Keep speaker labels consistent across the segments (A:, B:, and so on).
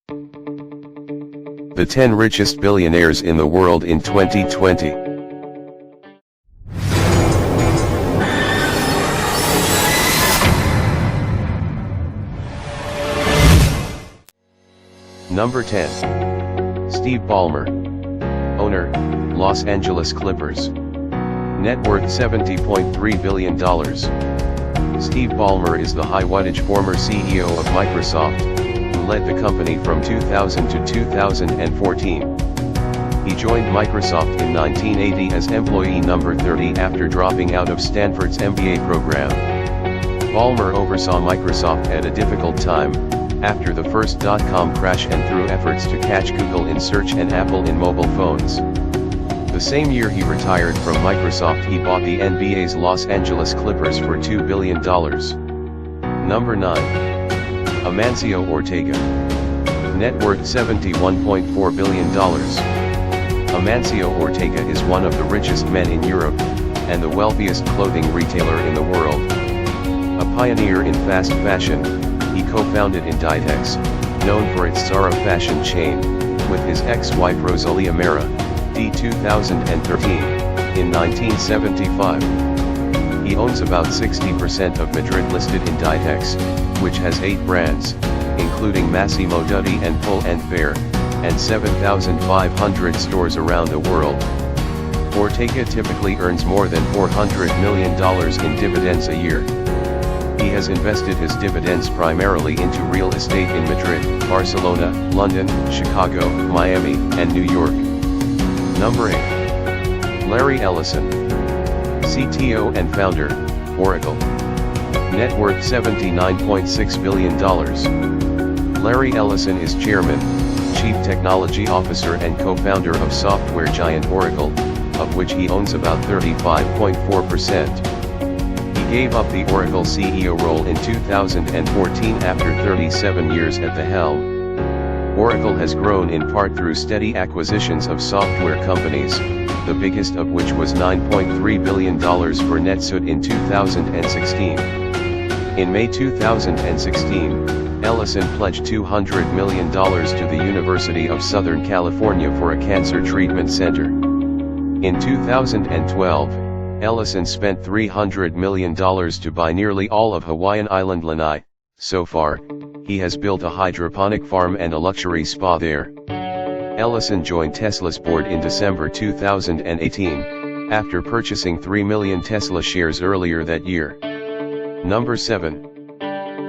A: The 10 richest billionaires in the world in 2020. Number 10. Steve Ballmer. Owner, Los Angeles Clippers. Net worth $70.3 billion. Steve Ballmer is the high-wattage former CEO of Microsoft, who led the company from 2000 to 2014. He joined Microsoft in 1980 as employee number 30 after dropping out of Stanford's MBA program. Ballmer oversaw Microsoft at a difficult time, after the first dot-com crash and through efforts to catch Google in search and Apple in mobile phones. The same year he retired from Microsoft, he bought the NBA's Los Angeles Clippers for $2 billion. Number 9. Amancio Ortega. Net worth $71.4 billion. Amancio Ortega is one of the richest men in Europe, and the wealthiest clothing retailer in the world. A pioneer in fast fashion, he co-founded Inditex, known for its Zara fashion chain, with his ex-wife Rosalia Mera, d. 2013, in 1975. He owns about 60% of Madrid-listed Inditex, which has 8 brands, including Massimo Dutti and Pull & Bear, and 7,500 stores around the world. Ortega typically earns more than $400 million in dividends a year. He has invested his dividends primarily into real estate in Madrid, Barcelona, London, Chicago, Miami, and New York. Number 8. Larry Ellison. CTO and founder, Oracle. Net worth $79.6 billion. Larry Ellison is chairman, chief technology officer and co-founder of software giant Oracle, of which he owns about 35.4%. He gave up the Oracle CEO role in 2014 after 37 years at the helm. Oracle has grown in part through steady acquisitions of software companies, the biggest of which was $9.3 billion for NetSuite in 2016. In May 2016, Ellison pledged $200 million to the University of Southern California for a cancer treatment center. In 2012, Ellison spent $300 million to buy nearly all of Hawaiian island Lanai. So far, he has built a hydroponic farm and a luxury spa there. Ellison joined Tesla's board in December 2018, after purchasing 3 million Tesla shares earlier that year. Number 7.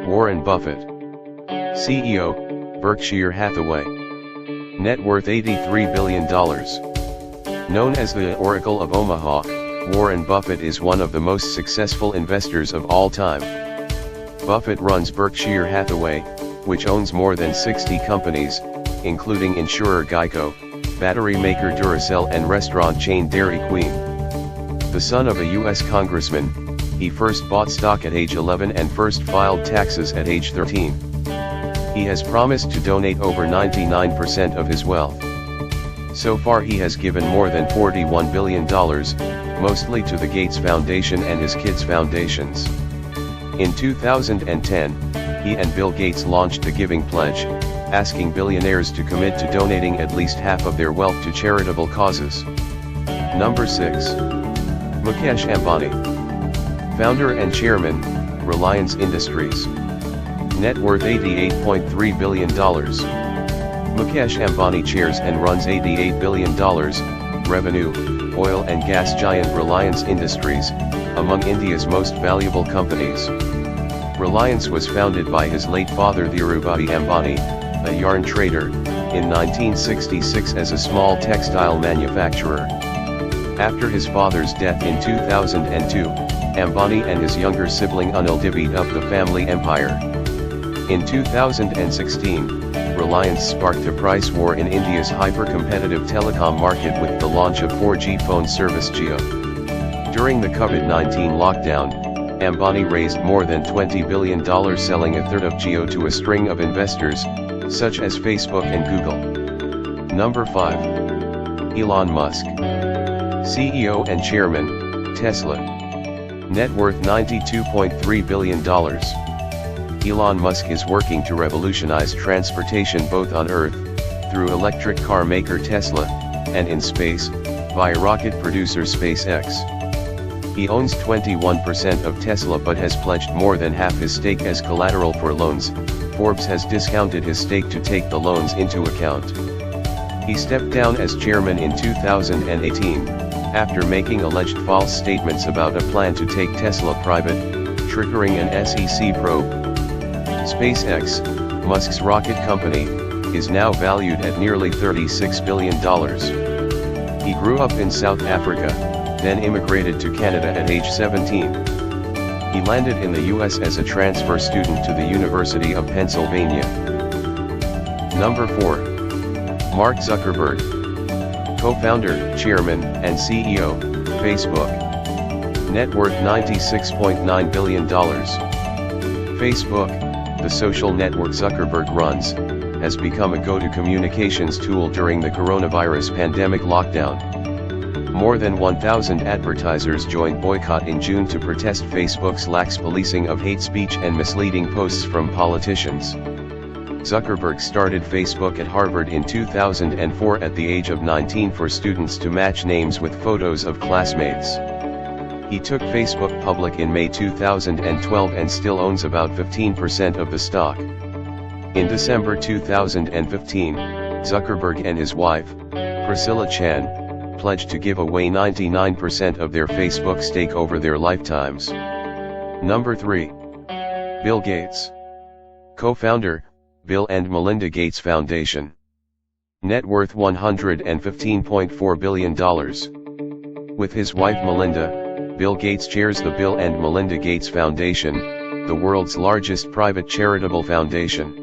A: Warren Buffett. CEO, Berkshire Hathaway. Net worth $83 billion. Known as the Oracle of Omaha, Warren Buffett is one of the most successful investors of all time. Buffett runs Berkshire Hathaway, which owns more than 60 companies, including insurer Geico, battery maker Duracell and restaurant chain Dairy Queen. The son of a U.S. congressman, he first bought stock at age 11 and first filed taxes at age 13. He has promised to donate over 99% of his wealth. So far he has given more than $41 billion, mostly to the Gates Foundation and his kids' foundations. In 2010, he and Bill Gates launched the Giving Pledge, asking billionaires to commit to donating at least half of their wealth to charitable causes. Number 6. Mukesh Ambani. Founder and chairman, Reliance Industries. Net worth $88.3 billion. Mukesh Ambani chairs and runs $88 billion revenue, oil and gas giant Reliance Industries, among India's most valuable companies. Reliance was founded by his late father Dhirubhai Ambani, a yarn trader, in 1966 as a small textile manufacturer. After his father's death in 2002, Ambani and his younger sibling Anil divvied up the family empire. In 2016, Reliance sparked a price war in India's hyper-competitive telecom market with the launch of 4G phone service Jio. During the COVID-19 lockdown, Ambani raised more than $20 billion selling a third of Jio to a string of investors, such as Facebook and Google. Number 5. Elon Musk. CEO and Chairman, Tesla. Net worth $92.3 billion. Elon Musk is working to revolutionize transportation both on Earth, through electric car maker Tesla, and in space, via rocket producer SpaceX. He owns 21% of Tesla but has pledged more than half his stake as collateral for loans. Forbes has discounted his stake to take the loans into account. He stepped down as chairman in 2018, after making alleged false statements about a plan to take Tesla private, triggering an SEC probe. SpaceX, Musk's rocket company, is now valued at nearly $36 billion. He grew up in South Africa, then immigrated to Canada at age 17. He landed in the US as a transfer student to the University of Pennsylvania. Number 4. Mark Zuckerberg. Co-founder, chairman, and CEO, Facebook. Net worth $96.9 billion. Facebook, the social network Zuckerberg runs, has become a go-to communications tool during the coronavirus pandemic lockdown. More than 1,000 advertisers joined boycott in June to protest Facebook's lax policing of hate speech and misleading posts from politicians. Zuckerberg started Facebook at Harvard in 2004 at the age of 19 for students to match names with photos of classmates. He took Facebook public in May 2012 and still owns about 15% of the stock. In December 2015, Zuckerberg and his wife, Priscilla Chan, pledged to give away 99% of their Facebook stake over their lifetimes. Number 3. Bill Gates. Co-founder, Bill and Melinda Gates Foundation. Net worth $115.4 billion. With his wife Melinda, Bill Gates chairs the Bill and Melinda Gates Foundation, the world's largest private charitable foundation.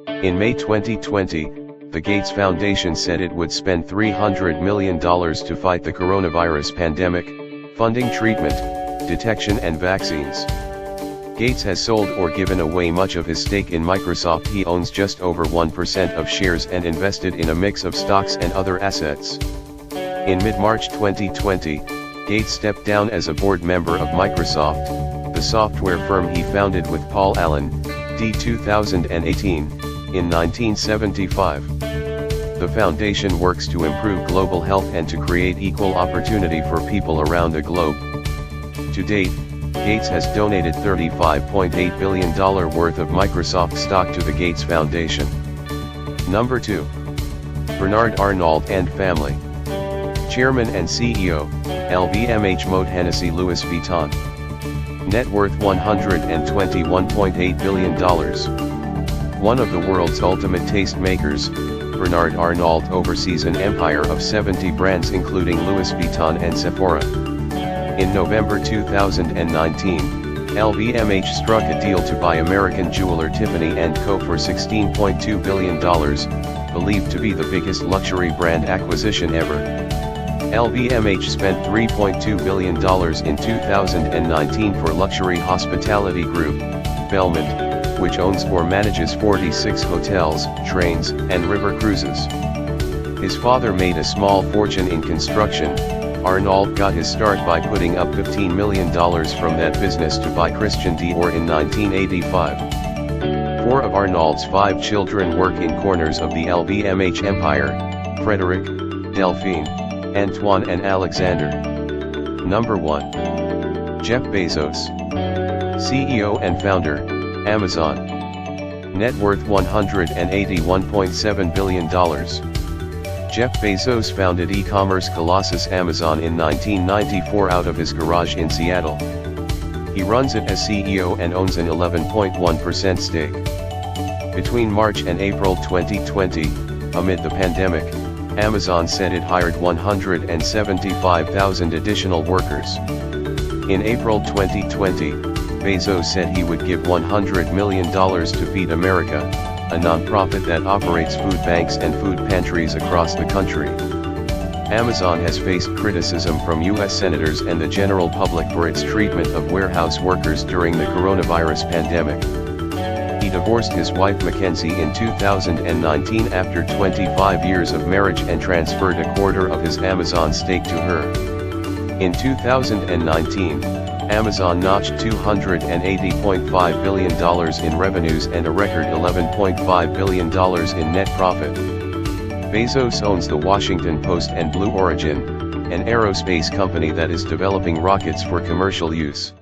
A: In May 2020, the Gates Foundation said it would spend $300 million to fight the coronavirus pandemic, funding treatment, detection and vaccines. Gates has sold or given away much of his stake in Microsoft. He owns just over 1% of shares and invested in a mix of stocks and other assets. In mid-March 2020, Gates stepped down as a board member of Microsoft, the software firm he founded with Paul Allen, d. 2018, in 1975. The foundation works to improve global health and to create equal opportunity for people around the globe. To date, Gates has donated $35.8 billion worth of Microsoft stock to the Gates Foundation. Number 2. Bernard Arnault and family. Chairman and CEO, LVMH Moët Hennessy Louis Vuitton. Net worth $121.8 billion. One of the world's ultimate taste makers, Bernard Arnault oversees an empire of 70 brands including Louis Vuitton and Sephora. In November 2019, LVMH struck a deal to buy American jeweler Tiffany & Co. for $16.2 billion, believed to be the biggest luxury brand acquisition ever. LVMH spent $3.2 billion in 2019 for luxury hospitality group, Ballmer, which owns or manages 46 hotels, trains, and river cruises. His father made a small fortune in construction. Arnault got his start by putting up $15 million from that business to buy Christian Dior in 1985. 4 of Arnault's 5 children work in corners of the LVMH empire: Frederic, Delphine, Antoine and Alexander. Number 1. Jeff Bezos. CEO and founder, Amazon. Net worth $181.7 billion. Jeff Bezos founded e-commerce colossus Amazon in 1994 out of his garage in Seattle. He runs it as CEO and owns an 11.1% stake. Between March and April 2020, amid the pandemic, Amazon said it hired 175,000 additional workers. In April 2020, Bezos said he would give $100 million to Feed America, a nonprofit that operates food banks and food pantries across the country. Amazon has faced criticism from U.S. senators and the general public for its treatment of warehouse workers during the coronavirus pandemic. He divorced his wife Mackenzie in 2019 after 25 years of marriage and transferred a quarter of his Amazon stake to her. In 2019, Amazon notched $280.5 billion in revenues and a record $11.5 billion in net profit. Bezos owns the Washington Post and Blue Origin, an aerospace company that is developing rockets for commercial use.